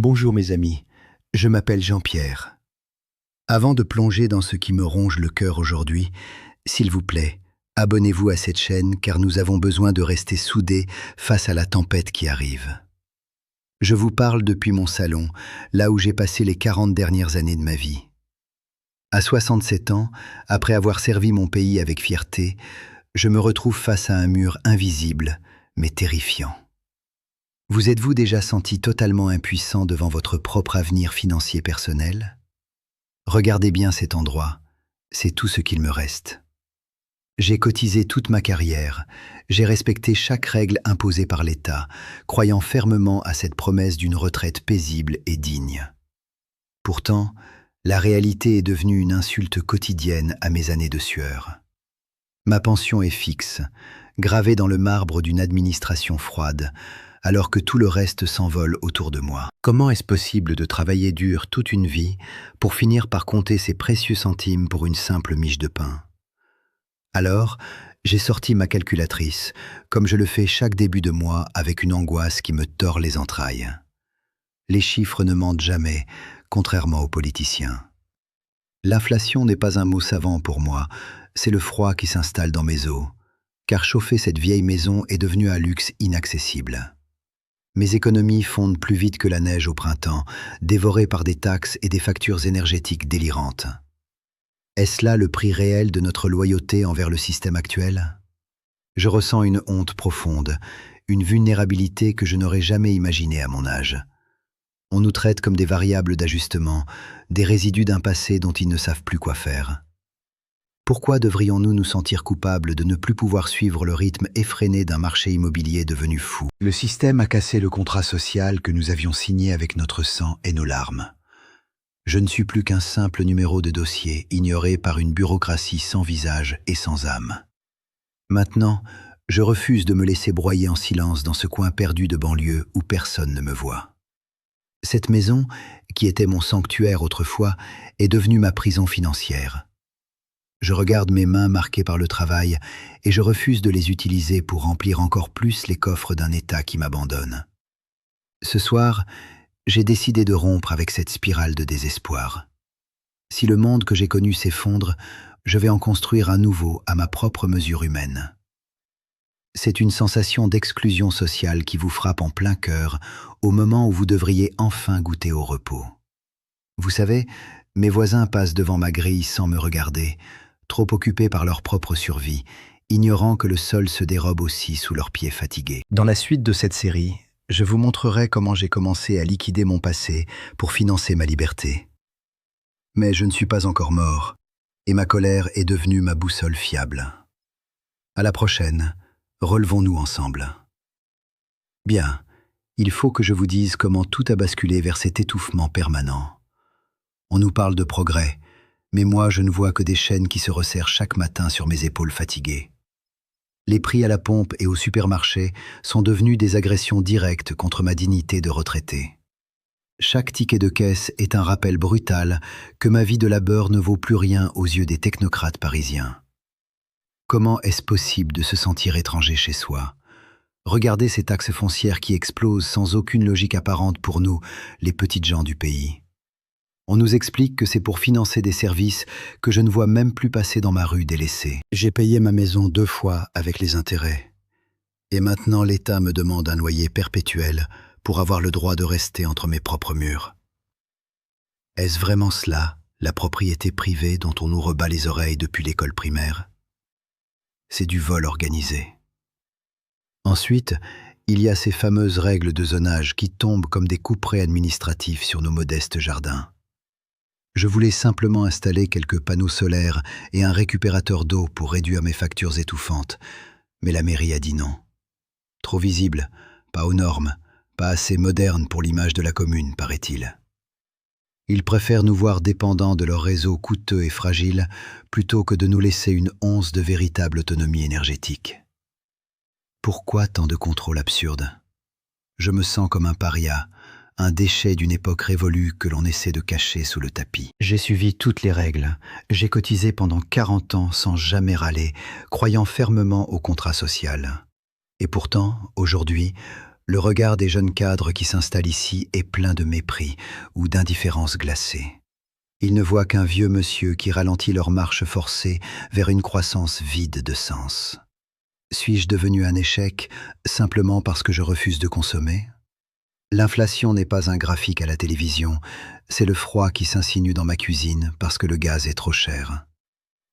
Bonjour mes amis, je m'appelle Jean-Pierre. Avant de plonger dans ce qui me ronge le cœur aujourd'hui, s'il vous plaît, abonnez-vous à cette chaîne car nous avons besoin de rester soudés face à la tempête qui arrive. Je vous parle depuis mon salon, là où j'ai passé les 40 dernières années de ma vie. À 67 ans, après avoir servi mon pays avec fierté, je me retrouve face à un mur invisible, mais terrifiant. Vous êtes-vous déjà senti totalement impuissant devant votre propre avenir financier personnel? Regardez bien cet endroit, c'est tout ce qu'il me reste. J'ai cotisé toute ma carrière, j'ai respecté chaque règle imposée par l'État, croyant fermement à cette promesse d'une retraite paisible et digne. Pourtant, la réalité est devenue une insulte quotidienne à mes années de sueur. Ma pension est fixe, gravée dans le marbre d'une administration froide, alors que tout le reste s'envole autour de moi. Comment est-ce possible de travailler dur toute une vie pour finir par compter ces précieux centimes pour une simple miche de pain? Alors, j'ai sorti ma calculatrice, comme je le fais chaque début de mois avec une angoisse qui me tord les entrailles. Les chiffres ne mentent jamais, contrairement aux politiciens. L'inflation n'est pas un mot savant pour moi, c'est le froid qui s'installe dans mes os, car chauffer cette vieille maison est devenu un luxe inaccessible. Mes économies fondent plus vite que la neige au printemps, dévorées par des taxes et des factures énergétiques délirantes. Est-ce là le prix réel de notre loyauté envers le système actuel? Je ressens une honte profonde, une vulnérabilité que je n'aurais jamais imaginée à mon âge. On nous traite comme des variables d'ajustement, des résidus d'un passé dont ils ne savent plus quoi faire. Pourquoi devrions-nous nous sentir coupables de ne plus pouvoir suivre le rythme effréné d'un marché immobilier devenu fou? Le système a cassé le contrat social que nous avions signé avec notre sang et nos larmes. Je ne suis plus qu'un simple numéro de dossier ignoré par une bureaucratie sans visage et sans âme. Maintenant, je refuse de me laisser broyer en silence dans ce coin perdu de banlieue où personne ne me voit. Cette maison, qui était mon sanctuaire autrefois, est devenue ma prison financière. Je regarde mes mains marquées par le travail et je refuse de les utiliser pour remplir encore plus les coffres d'un État qui m'abandonne. Ce soir, j'ai décidé de rompre avec cette spirale de désespoir. Si le monde que j'ai connu s'effondre, je vais en construire un nouveau à ma propre mesure humaine. C'est une sensation d'exclusion sociale qui vous frappe en plein cœur au moment où vous devriez enfin goûter au repos. Vous savez, mes voisins passent devant ma grille sans me regarder, trop occupés par leur propre survie, ignorant que le sol se dérobe aussi sous leurs pieds fatigués. Dans la suite de cette série, je vous montrerai comment j'ai commencé à liquider mon passé pour financer ma liberté. Mais je ne suis pas encore mort, et ma colère est devenue ma boussole fiable. À la prochaine, relevons-nous ensemble. Bien, il faut que je vous dise comment tout a basculé vers cet étouffement permanent. On nous parle de progrès, mais moi je ne vois que des chaînes qui se resserrent chaque matin sur mes épaules fatiguées. Les prix à la pompe et au supermarché sont devenus des agressions directes contre ma dignité de retraité. Chaque ticket de caisse est un rappel brutal que ma vie de labeur ne vaut plus rien aux yeux des technocrates parisiens. Comment est-ce possible de se sentir étranger chez soi? Regardez ces taxes foncières qui explosent sans aucune logique apparente pour nous, les petites gens du pays. On nous explique que c'est pour financer des services que je ne vois même plus passer dans ma rue délaissée. J'ai payé ma maison 2 fois avec les intérêts. Et maintenant l'État me demande un loyer perpétuel pour avoir le droit de rester entre mes propres murs. Est-ce vraiment cela, la propriété privée dont on nous rebat les oreilles depuis l'école primaire? C'est du vol organisé. Ensuite, il y a ces fameuses règles de zonage qui tombent comme des couperets administratifs sur nos modestes jardins. Je voulais simplement installer quelques panneaux solaires et un récupérateur d'eau pour réduire mes factures étouffantes, mais la mairie a dit non. Trop visible, pas aux normes, pas assez moderne pour l'image de la commune, paraît-il. Ils préfèrent nous voir dépendants de leur réseau coûteux et fragile plutôt que de nous laisser une once de véritable autonomie énergétique. Pourquoi tant de contrôle absurde? Je me sens comme un paria, un déchet d'une époque révolue que l'on essaie de cacher sous le tapis. J'ai suivi toutes les règles. J'ai cotisé pendant 40 ans sans jamais râler, croyant fermement au contrat social. Et pourtant, aujourd'hui, Le regard des jeunes cadres qui s'installent ici est plein de mépris ou d'indifférence glacée. Ils ne voient qu'un vieux monsieur qui ralentit leur marche forcée vers une croissance vide de sens. Suis-je devenu un échec simplement parce que je refuse de consommer? L'inflation n'est pas un graphique à la télévision, c'est le froid qui s'insinue dans ma cuisine parce que le gaz est trop cher.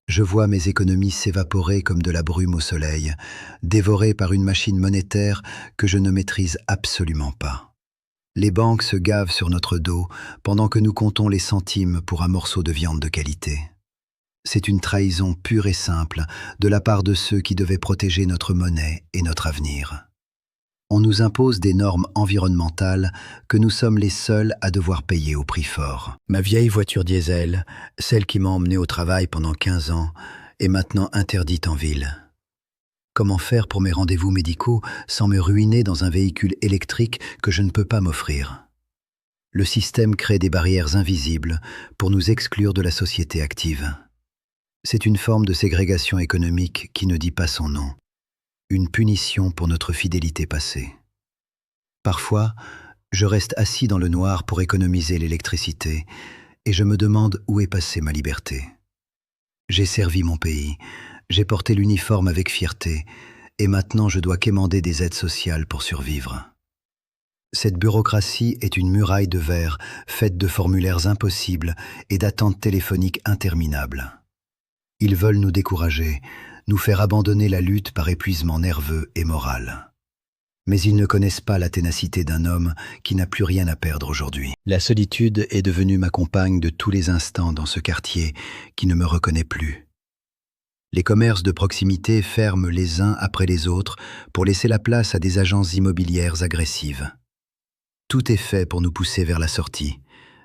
Je vois mes économies s'évaporer comme de la brume au soleil, dévorées par une machine monétaire que je ne maîtrise absolument pas. Les banques se gavent sur notre dos pendant que nous comptons les centimes pour un morceau de viande de qualité. C'est une trahison pure et simple de la part de ceux qui devaient protéger notre monnaie et notre avenir. On nous impose des normes environnementales que nous sommes les seuls à devoir payer au prix fort. Ma vieille voiture diesel, celle qui m'a emmené au travail pendant 15 ans, est maintenant interdite en ville. Comment faire pour mes rendez-vous médicaux sans me ruiner dans un véhicule électrique que je ne peux pas m'offrir? Le système crée des barrières invisibles pour nous exclure de la société active. C'est une forme de ségrégation économique qui ne dit pas son nom. Une punition pour notre fidélité passée. Parfois, je reste assis dans le noir pour économiser l'électricité et je me demande où est passée ma liberté. J'ai servi mon pays, j'ai porté l'uniforme avec fierté et maintenant je dois quémander des aides sociales pour survivre. Cette bureaucratie est une muraille de verre faite de formulaires impossibles et d'attentes téléphoniques interminables. Ils veulent nous décourager, nous faire abandonner la lutte par épuisement nerveux et moral. Mais ils ne connaissent pas la ténacité d'un homme qui n'a plus rien à perdre aujourd'hui. La solitude est devenue ma compagne de tous les instants dans ce quartier qui ne me reconnaît plus. Les commerces de proximité ferment les uns après les autres pour laisser la place à des agences immobilières agressives. Tout est fait pour nous pousser vers la sortie,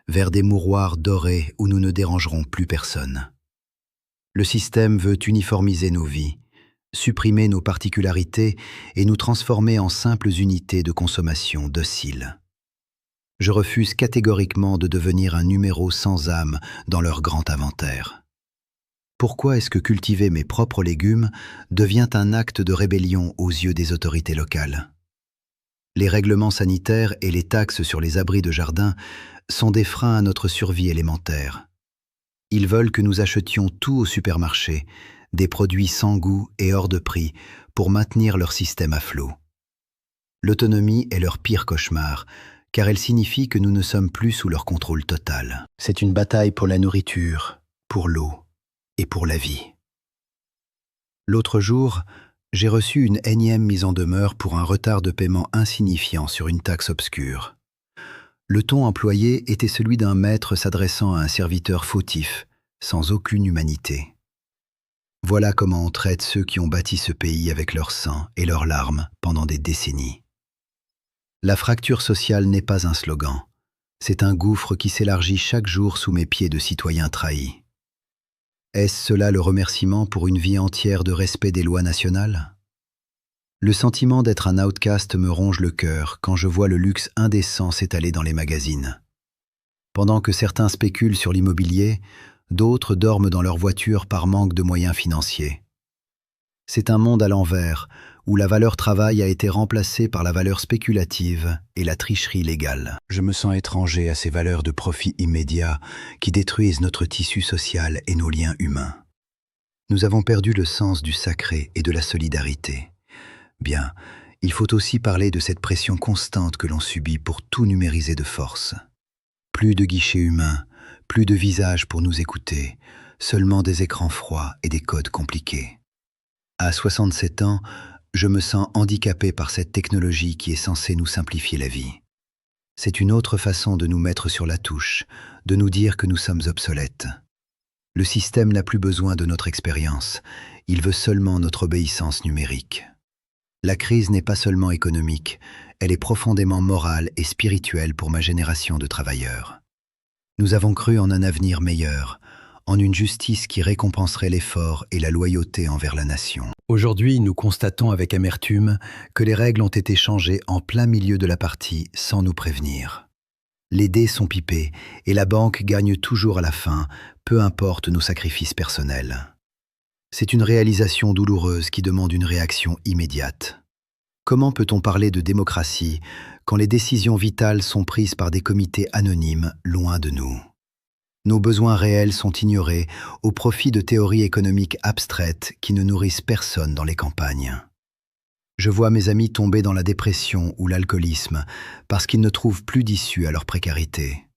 vers des mouroirs dorés où nous ne dérangerons plus personne. Le système veut uniformiser nos vies, supprimer nos particularités et nous transformer en simples unités de consommation dociles. Je refuse catégoriquement de devenir un numéro sans âme dans leur grand inventaire. Pourquoi est-ce que cultiver mes propres légumes devient un acte de rébellion aux yeux des autorités locales? Les règlements sanitaires et les taxes sur les abris de jardin sont des freins à notre survie élémentaire. Ils veulent que nous achetions tout au supermarché, des produits sans goût et hors de prix, pour maintenir leur système à flot. L'autonomie est leur pire cauchemar, car elle signifie que nous ne sommes plus sous leur contrôle total. C'est une bataille pour la nourriture, pour l'eau et pour la vie. L'autre jour, j'ai reçu une énième mise en demeure pour un retard de paiement insignifiant sur une taxe obscure. Le ton employé était celui d'un maître s'adressant à un serviteur fautif, sans aucune humanité. Voilà comment on traite ceux qui ont bâti ce pays avec leur sang et leurs larmes pendant des décennies. La fracture sociale n'est pas un slogan, c'est un gouffre qui s'élargit chaque jour sous mes pieds de citoyens trahis. Est-ce cela le remerciement pour une vie entière de respect des lois nationales? Le sentiment d'être un outcast me ronge le cœur quand je vois le luxe indécent s'étaler dans les magazines. Pendant que certains spéculent sur l'immobilier, d'autres dorment dans leur voiture par manque de moyens financiers. C'est un monde à l'envers, où la valeur travail a été remplacée par la valeur spéculative et la tricherie légale. Je me sens étranger à ces valeurs de profit immédiat qui détruisent notre tissu social et nos liens humains. Nous avons perdu le sens du sacré et de la solidarité. Bien, il faut aussi parler de cette pression constante que l'on subit pour tout numériser de force. Plus de guichets humains, plus de visages pour nous écouter, seulement des écrans froids et des codes compliqués. À 67 ans, je me sens handicapé par cette technologie qui est censée nous simplifier la vie. C'est une autre façon de nous mettre sur la touche, de nous dire que nous sommes obsolètes. Le système n'a plus besoin de notre expérience, il veut seulement notre obéissance numérique. La crise n'est pas seulement économique, elle est profondément morale et spirituelle pour ma génération de travailleurs. Nous avons cru en un avenir meilleur, en une justice qui récompenserait l'effort et la loyauté envers la nation. Aujourd'hui, nous constatons avec amertume que les règles ont été changées en plein milieu de la partie sans nous prévenir. Les dés sont pipés et la banque gagne toujours à la fin, peu importe nos sacrifices personnels. C'est une réalisation douloureuse qui demande une réaction immédiate. Comment peut-on parler de démocratie quand les décisions vitales sont prises par des comités anonymes loin de nous? Nos besoins réels sont ignorés au profit de théories économiques abstraites qui ne nourrissent personne dans les campagnes. Je vois mes amis tomber dans la dépression ou l'alcoolisme parce qu'ils ne trouvent plus d'issue à leur précarité.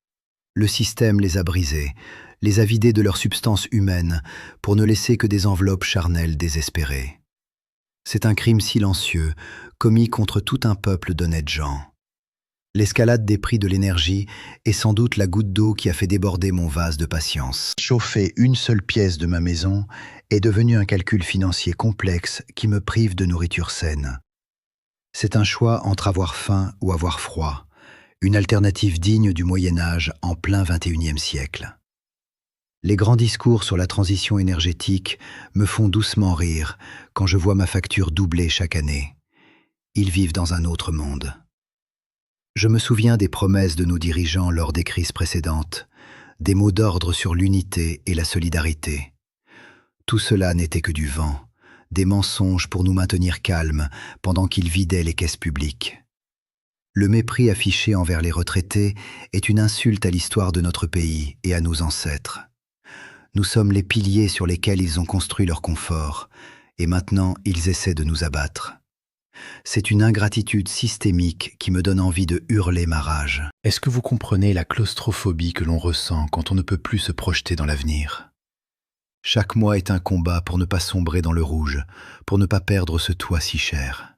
Le système les a brisés, les a vidés de leur substance humaine pour ne laisser que des enveloppes charnelles désespérées. C'est un crime silencieux, commis contre tout un peuple d'honnêtes gens. L'escalade des prix de l'énergie est sans doute la goutte d'eau qui a fait déborder mon vase de patience. Chauffer une seule pièce de ma maison est devenu un calcul financier complexe qui me prive de nourriture saine. C'est un choix entre avoir faim ou avoir froid, une alternative digne du Moyen-Âge en plein XXIe siècle. Les grands discours sur la transition énergétique me font doucement rire quand je vois ma facture doubler chaque année. Ils vivent dans un autre monde. Je me souviens des promesses de nos dirigeants lors des crises précédentes, des mots d'ordre sur l'unité et la solidarité. Tout cela n'était que du vent, des mensonges pour nous maintenir calmes pendant qu'ils vidaient les caisses publiques. Le mépris affiché envers les retraités est une insulte à l'histoire de notre pays et à nos ancêtres. Nous sommes les piliers sur lesquels ils ont construit leur confort, et maintenant ils essaient de nous abattre. C'est une ingratitude systémique qui me donne envie de hurler ma rage. Est-ce que vous comprenez la claustrophobie que l'on ressent quand on ne peut plus se projeter dans l'avenir? Chaque mois est un combat pour ne pas sombrer dans le rouge, pour ne pas perdre ce toit si cher.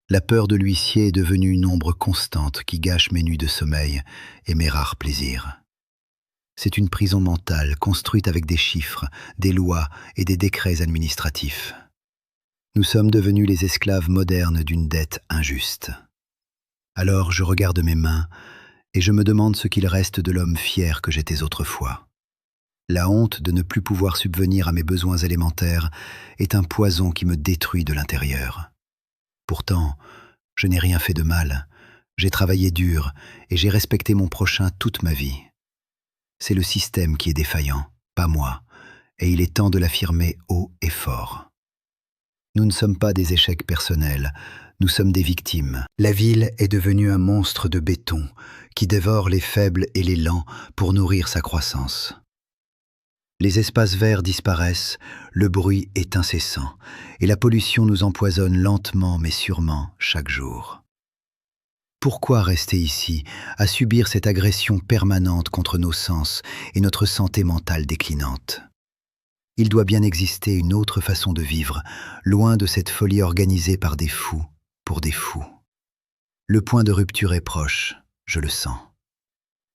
La peur de l'huissier est devenue une ombre constante qui gâche mes nuits de sommeil et mes rares plaisirs. C'est une prison mentale construite avec des chiffres, des lois et des décrets administratifs. Nous sommes devenus les esclaves modernes d'une dette injuste. Alors je regarde mes mains et je me demande ce qu'il reste de l'homme fier que j'étais autrefois. La honte de ne plus pouvoir subvenir à mes besoins élémentaires est un poison qui me détruit de l'intérieur. Pourtant, je n'ai rien fait de mal, j'ai travaillé dur et j'ai respecté mon prochain toute ma vie. C'est le système qui est défaillant, pas moi, et il est temps de l'affirmer haut et fort. Nous ne sommes pas des échecs personnels, nous sommes des victimes. La ville est devenue un monstre de béton qui dévore les faibles et les lents pour nourrir sa croissance. Les espaces verts disparaissent, le bruit est incessant, et la pollution nous empoisonne lentement mais sûrement chaque jour. Pourquoi rester ici, à subir cette agression permanente contre nos sens et notre santé mentale déclinante? Il doit bien exister une autre façon de vivre, loin de cette folie organisée par des fous, pour des fous. Le point de rupture est proche, je le sens.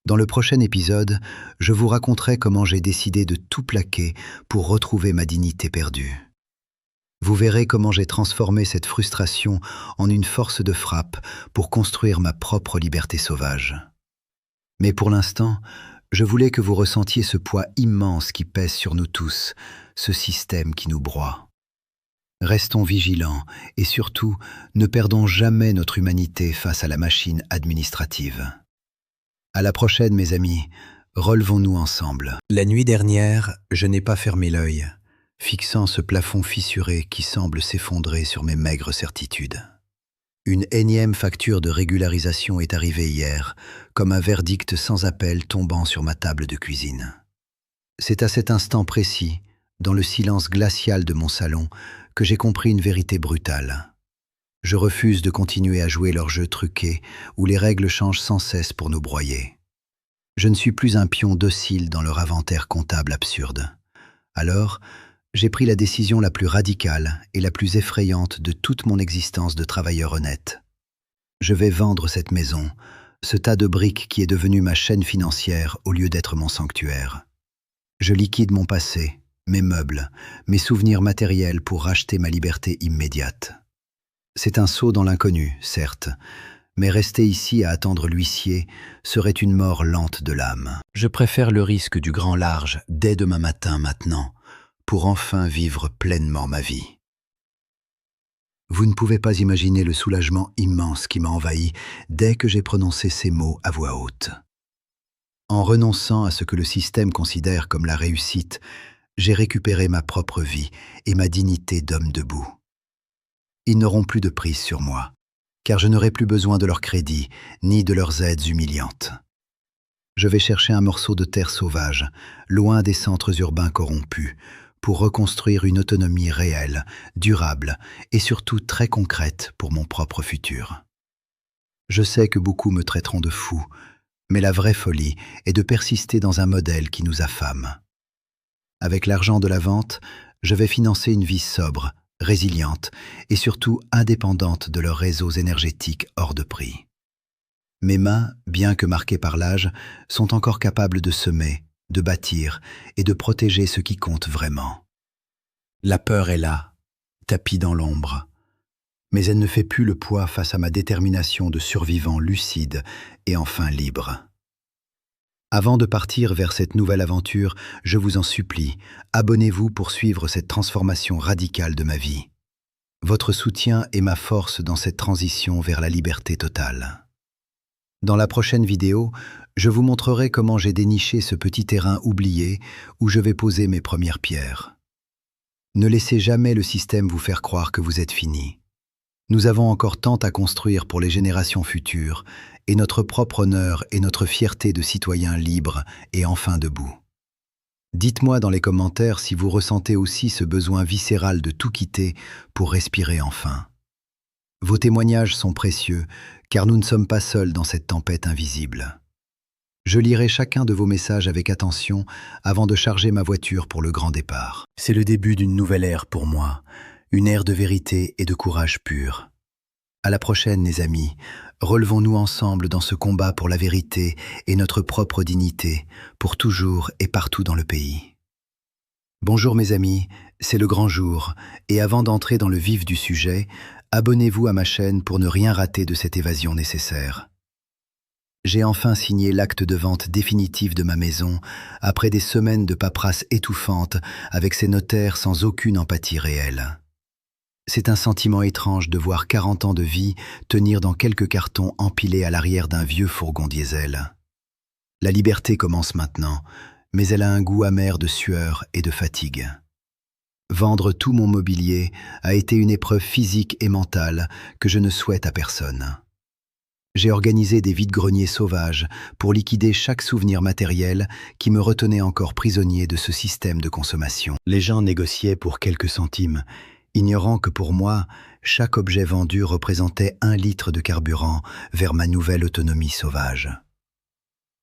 Dans le prochain épisode, je vous raconterai comment j'ai décidé de tout plaquer pour retrouver ma dignité perdue. Vous verrez comment j'ai transformé cette frustration en une force de frappe pour construire ma propre liberté sauvage. Mais pour l'instant, je voulais que vous ressentiez ce poids immense qui pèse sur nous tous, ce système qui nous broie. Restons vigilants et surtout, ne perdons jamais notre humanité face à la machine administrative. À la prochaine, mes amis, relevons-nous ensemble. La nuit dernière, je n'ai pas fermé l'œil, fixant ce plafond fissuré qui semble s'effondrer sur mes maigres certitudes. Une énième facture de régularisation est arrivée hier, comme un verdict sans appel tombant sur ma table de cuisine. C'est à cet instant précis, dans le silence glacial de mon salon, que j'ai compris une vérité brutale. Je refuse de continuer à jouer leur jeu truqué, où les règles changent sans cesse pour nous broyer. Je ne suis plus un pion docile dans leur inventaire comptable absurde. Alors, j'ai pris la décision la plus radicale et la plus effrayante de toute mon existence de travailleur honnête. Je vais vendre cette maison, ce tas de briques qui est devenu ma chaîne financière au lieu d'être mon sanctuaire. Je liquide mon passé, mes meubles, mes souvenirs matériels pour racheter ma liberté immédiate. C'est un saut dans l'inconnu, certes, mais rester ici à attendre l'huissier serait une mort lente de l'âme. Je préfère le risque du grand large dès demain matin maintenant, pour enfin vivre pleinement ma vie. Vous ne pouvez pas imaginer le soulagement immense qui m'a envahi dès que j'ai prononcé ces mots à voix haute. En renonçant à ce que le système considère comme la réussite, j'ai récupéré ma propre vie et ma dignité d'homme debout. Ils n'auront plus de prise sur moi, car je n'aurai plus besoin de leur crédit, ni de leurs aides humiliantes. Je vais chercher un morceau de terre sauvage, loin des centres urbains corrompus, pour reconstruire une autonomie réelle, durable et surtout très concrète pour mon propre futur. Je sais que beaucoup me traiteront de fou, mais la vraie folie est de persister dans un modèle qui nous affame. Avec l'argent de la vente, je vais financer une vie sobre, résiliente et surtout indépendante de leurs réseaux énergétiques hors de prix. Mes mains, bien que marquées par l'âge, sont encore capables de semer, de bâtir et de protéger ce qui compte vraiment. La peur est là, tapie dans l'ombre, mais elle ne fait plus le poids face à ma détermination de survivant lucide et enfin libre. Avant de partir vers cette nouvelle aventure, je vous en supplie, abonnez-vous pour suivre cette transformation radicale de ma vie. Votre soutien est ma force dans cette transition vers la liberté totale. Dans la prochaine vidéo, je vous montrerai comment j'ai déniché ce petit terrain oublié où je vais poser mes premières pierres. Ne laissez jamais le système vous faire croire que vous êtes fini. Nous avons encore tant à construire pour les générations futures, et notre propre honneur et notre fierté de citoyens libres et enfin debout. Dites-moi dans les commentaires si vous ressentez aussi ce besoin viscéral de tout quitter pour respirer enfin. Vos témoignages sont précieux, car nous ne sommes pas seuls dans cette tempête invisible. Je lirai chacun de vos messages avec attention avant de charger ma voiture pour le grand départ. C'est le début d'une nouvelle ère pour moi, une ère de vérité et de courage pur. À la prochaine, les amis. Relevons-nous ensemble dans ce combat pour la vérité et notre propre dignité, pour toujours et partout dans le pays. Bonjour mes amis, c'est le grand jour, et avant d'entrer dans le vif du sujet, abonnez-vous à ma chaîne pour ne rien rater de cette évasion nécessaire. J'ai enfin signé l'acte de vente définitif de ma maison, après des semaines de paperasse étouffante avec ces notaires sans aucune empathie réelle. C'est un sentiment étrange de voir 40 ans de vie tenir dans quelques cartons empilés à l'arrière d'un vieux fourgon diesel. La liberté commence maintenant, mais elle a un goût amer de sueur et de fatigue. Vendre tout mon mobilier a été une épreuve physique et mentale que je ne souhaite à personne. J'ai organisé des vide-greniers sauvages pour liquider chaque souvenir matériel qui me retenait encore prisonnier de ce système de consommation. Les gens négociaient pour quelques centimes, ignorant que pour moi, chaque objet vendu représentait 1 litre de carburant vers ma nouvelle autonomie sauvage.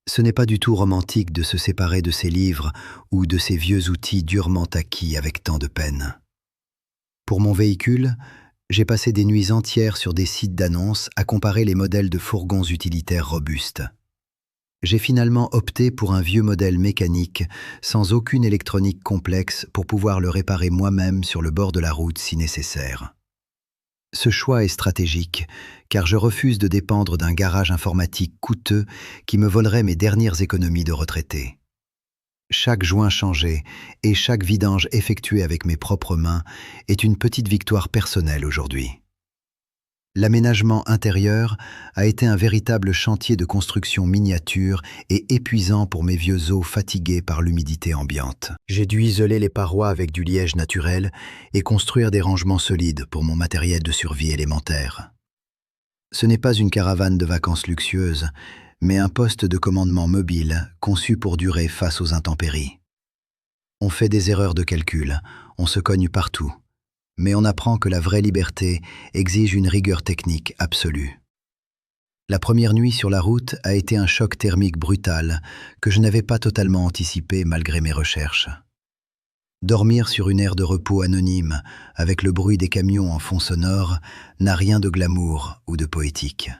Ce n'est pas du tout romantique de se séparer de ces livres ou de ces vieux outils durement acquis avec tant de peine. Pour mon véhicule, j'ai passé des nuits entières sur des sites d'annonces à comparer les modèles de fourgons utilitaires robustes. J'ai finalement opté pour un vieux modèle mécanique, sans aucune électronique complexe pour pouvoir le réparer moi-même sur le bord de la route si nécessaire. Ce choix est stratégique, car je refuse de dépendre d'un garage informatique coûteux qui me volerait mes dernières économies de retraité. Chaque joint changé et chaque vidange effectué avec mes propres mains est une petite victoire personnelle aujourd'hui. L'aménagement intérieur a été un véritable chantier de construction miniature et épuisant pour mes vieux os fatigués par l'humidité ambiante. J'ai dû isoler les parois avec du liège naturel et construire des rangements solides pour mon matériel de survie élémentaire. Ce n'est pas une caravane de vacances luxueuse, mais un poste de commandement mobile conçu pour durer face aux intempéries. On fait des erreurs de calcul, on se cogne partout. Mais on apprend que la vraie liberté exige une rigueur technique absolue. La première nuit sur la route a été un choc thermique brutal que je n'avais pas totalement anticipé malgré mes recherches. Dormir sur une aire de repos anonyme, avec le bruit des camions en fond sonore, n'a rien de glamour ou de poétique.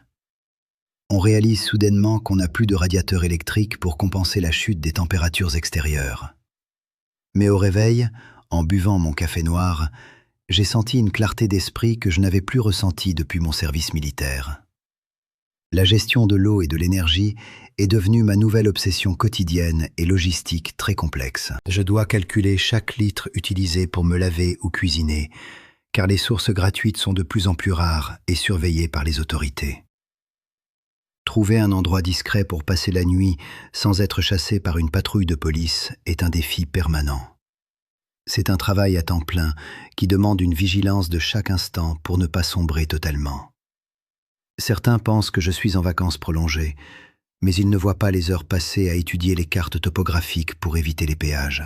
On réalise soudainement qu'on n'a plus de radiateur électrique pour compenser la chute des températures extérieures. Mais au réveil, en buvant mon café noir, j'ai senti une clarté d'esprit que je n'avais plus ressentie depuis mon service militaire. La gestion de l'eau et de l'énergie est devenue ma nouvelle obsession quotidienne et logistique très complexe. Je dois calculer chaque litre utilisé pour me laver ou cuisiner, car les sources gratuites sont de plus en plus rares et surveillées par les autorités. Trouver un endroit discret pour passer la nuit sans être chassé par une patrouille de police est un défi permanent. C'est un travail à temps plein qui demande une vigilance de chaque instant pour ne pas sombrer totalement. Certains pensent que je suis en vacances prolongées, mais ils ne voient pas les heures passées à étudier les cartes topographiques pour éviter les péages.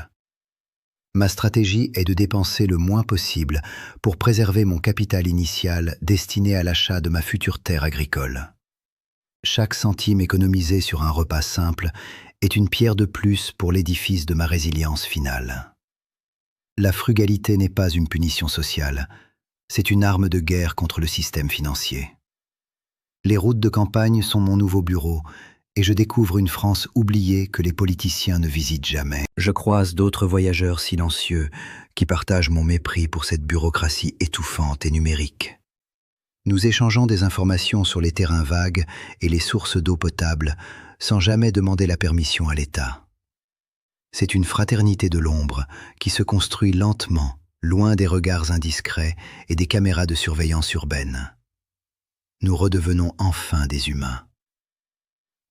Ma stratégie est de dépenser le moins possible pour préserver mon capital initial destiné à l'achat de ma future terre agricole. Chaque centime économisé sur un repas simple est une pierre de plus pour l'édifice de ma résilience finale. La frugalité n'est pas une punition sociale, c'est une arme de guerre contre le système financier. Les routes de campagne sont mon nouveau bureau et je découvre une France oubliée que les politiciens ne visitent jamais. Je croise d'autres voyageurs silencieux qui partagent mon mépris pour cette bureaucratie étouffante et numérique. Nous échangeons des informations sur les terrains vagues et les sources d'eau potable sans jamais demander la permission à l'État. C'est une fraternité de l'ombre qui se construit lentement, loin des regards indiscrets et des caméras de surveillance urbaine. Nous redevenons enfin des humains.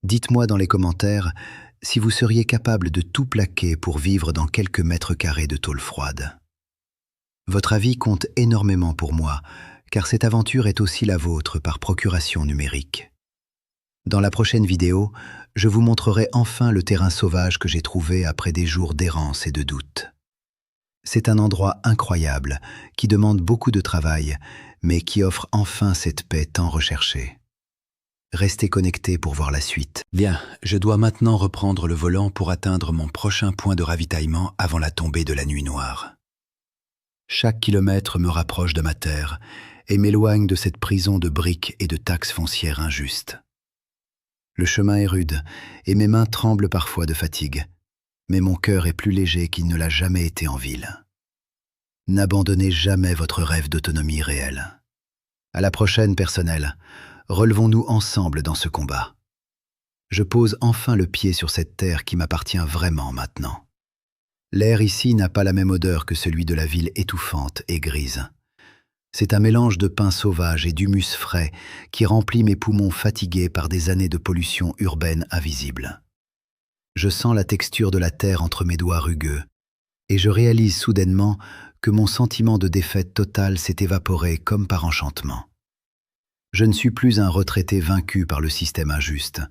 Dites-moi dans les commentaires si vous seriez capable de tout plaquer pour vivre dans quelques mètres carrés de tôle froide. Votre avis compte énormément pour moi, car cette aventure est aussi la vôtre par procuration numérique. Dans la prochaine vidéo, je vous montrerai enfin le terrain sauvage que j'ai trouvé après des jours d'errance et de doute. C'est un endroit incroyable, qui demande beaucoup de travail, mais qui offre enfin cette paix tant recherchée. Restez connectés pour voir la suite. Bien, je dois maintenant reprendre le volant pour atteindre mon prochain point de ravitaillement avant la tombée de la nuit noire. Chaque kilomètre me rapproche de ma terre et m'éloigne de cette prison de briques et de taxes foncières injustes. Le chemin est rude et mes mains tremblent parfois de fatigue, mais mon cœur est plus léger qu'il ne l'a jamais été en ville. N'abandonnez jamais votre rêve d'autonomie réelle. À la prochaine, personnel. Relevons-nous ensemble dans ce combat. Je pose enfin le pied sur cette terre qui m'appartient vraiment maintenant. L'air ici n'a pas la même odeur que celui de la ville étouffante et grise. C'est un mélange de pin sauvage et d'humus frais qui remplit mes poumons fatigués par des années de pollution urbaine invisible. Je sens la texture de la terre entre mes doigts rugueux et je réalise soudainement que mon sentiment de défaite totale s'est évaporé comme par enchantement. Je ne suis plus un retraité vaincu par le système injuste.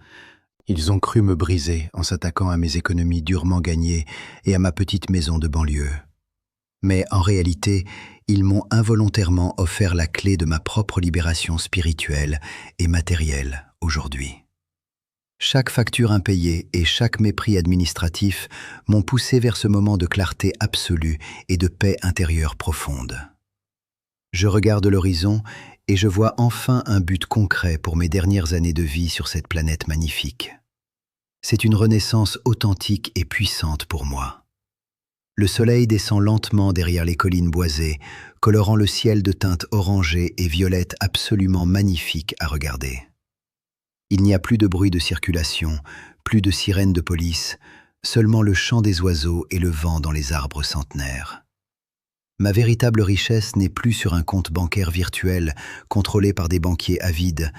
Ils ont cru me briser en s'attaquant à mes économies durement gagnées et à ma petite maison de banlieue. Mais en réalité, ils m'ont involontairement offert la clé de ma propre libération spirituelle et matérielle aujourd'hui. Chaque facture impayée et chaque mépris administratif m'ont poussé vers ce moment de clarté absolue et de paix intérieure profonde. Je regarde l'horizon et je vois enfin un but concret pour mes dernières années de vie sur cette planète magnifique. C'est une renaissance authentique et puissante pour moi. Le soleil descend lentement derrière les collines boisées, colorant le ciel de teintes orangées et violettes absolument magnifiques à regarder. Il n'y a plus de bruit de circulation, plus de sirènes de police, seulement le chant des oiseaux et le vent dans les arbres centenaires. Ma véritable richesse n'est plus sur un compte bancaire virtuel contrôlé par des banquiers avides,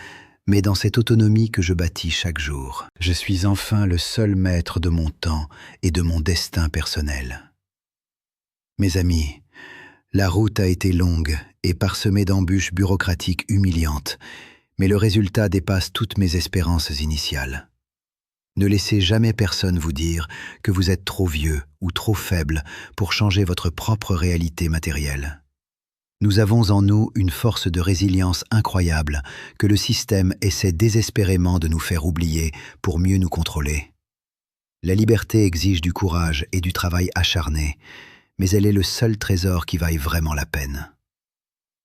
mais dans cette autonomie que je bâtis chaque jour. Je suis enfin le seul maître de mon temps et de mon destin personnel. Mes amis, la route a été longue et parsemée d'embûches bureaucratiques humiliantes, mais le résultat dépasse toutes mes espérances initiales. Ne laissez jamais personne vous dire que vous êtes trop vieux ou trop faible pour changer votre propre réalité matérielle. Nous avons en nous une force de résilience incroyable que le système essaie désespérément de nous faire oublier pour mieux nous contrôler. La liberté exige du courage et du travail acharné, mais elle est le seul trésor qui vaille vraiment la peine.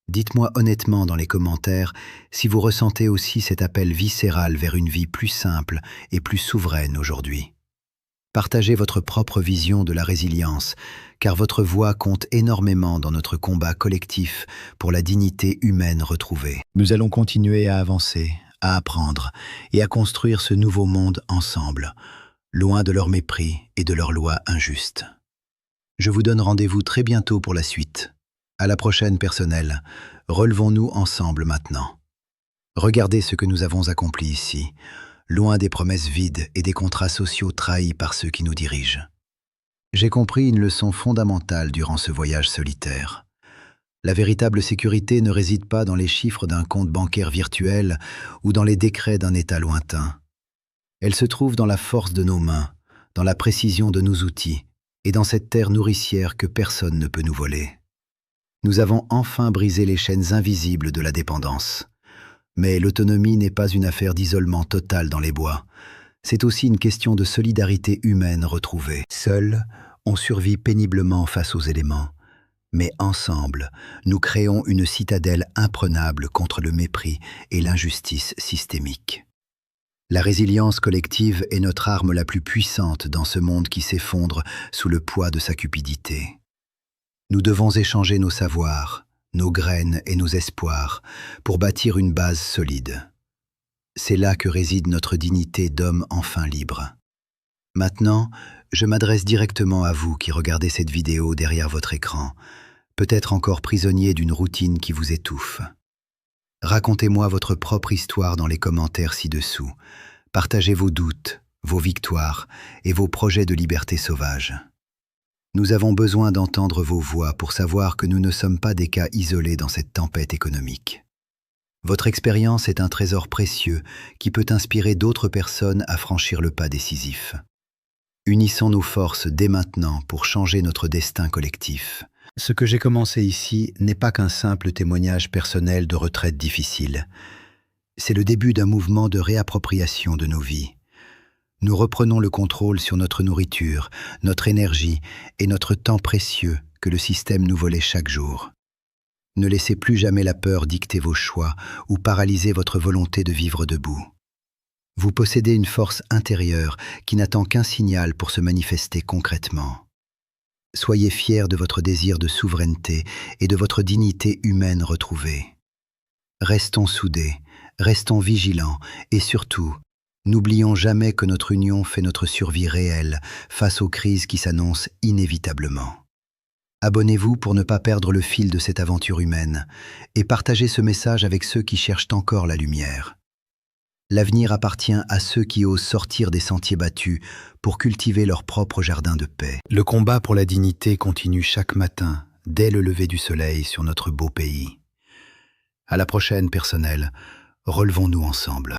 Dites-moi honnêtement dans les commentaires si vous ressentez aussi cet appel viscéral vers une vie plus simple et plus souveraine aujourd'hui. Partagez votre propre vision de la résilience, car votre voix compte énormément dans notre combat collectif pour la dignité humaine retrouvée. Nous allons continuer à avancer, à apprendre et à construire ce nouveau monde ensemble, loin de leur mépris et de leurs lois injustes. Je vous donne rendez-vous très bientôt pour la suite. À la prochaine, personnel. Relevons-nous ensemble maintenant. Regardez ce que nous avons accompli ici, loin des promesses vides et des contrats sociaux trahis par ceux qui nous dirigent. J'ai compris une leçon fondamentale durant ce voyage solitaire. La véritable sécurité ne réside pas dans les chiffres d'un compte bancaire virtuel ou dans les décrets d'un État lointain. Elle se trouve dans la force de nos mains, dans la précision de nos outils et dans cette terre nourricière que personne ne peut nous voler. Nous avons enfin brisé les chaînes invisibles de la dépendance. Mais l'autonomie n'est pas une affaire d'isolement total dans les bois. C'est aussi une question de solidarité humaine retrouvée. Seuls, on survit péniblement face aux éléments. Mais ensemble, nous créons une citadelle imprenable contre le mépris et l'injustice systémique. La résilience collective est notre arme la plus puissante dans ce monde qui s'effondre sous le poids de sa cupidité. Nous devons échanger nos savoirs, nos graines et nos espoirs pour bâtir une base solide. C'est là que réside notre dignité d'homme enfin libre. Maintenant, je m'adresse directement à vous qui regardez cette vidéo derrière votre écran, peut-être encore prisonnier d'une routine qui vous étouffe. Racontez-moi votre propre histoire dans les commentaires ci-dessous. Partagez vos doutes, vos victoires et vos projets de liberté sauvage. Nous avons besoin d'entendre vos voix pour savoir que nous ne sommes pas des cas isolés dans cette tempête économique. Votre expérience est un trésor précieux qui peut inspirer d'autres personnes à franchir le pas décisif. Unissons nos forces dès maintenant pour changer notre destin collectif. Ce que j'ai commencé ici n'est pas qu'un simple témoignage personnel de retraite difficile. C'est le début d'un mouvement de réappropriation de nos vies. Nous reprenons le contrôle sur notre nourriture, notre énergie et notre temps précieux que le système nous volait chaque jour. Ne laissez plus jamais la peur dicter vos choix ou paralyser votre volonté de vivre debout. Vous possédez une force intérieure qui n'attend qu'un signal pour se manifester concrètement. Soyez fiers de votre désir de souveraineté et de votre dignité humaine retrouvée. Restons soudés, restons vigilants et surtout, n'oublions jamais que notre union fait notre survie réelle face aux crises qui s'annoncent inévitablement. Abonnez-vous pour ne pas perdre le fil de cette aventure humaine et partagez ce message avec ceux qui cherchent encore la lumière. L'avenir appartient à ceux qui osent sortir des sentiers battus pour cultiver leur propre jardin de paix. Le combat pour la dignité continue chaque matin, dès le lever du soleil sur notre beau pays. À la prochaine, personnel, relevons-nous ensemble.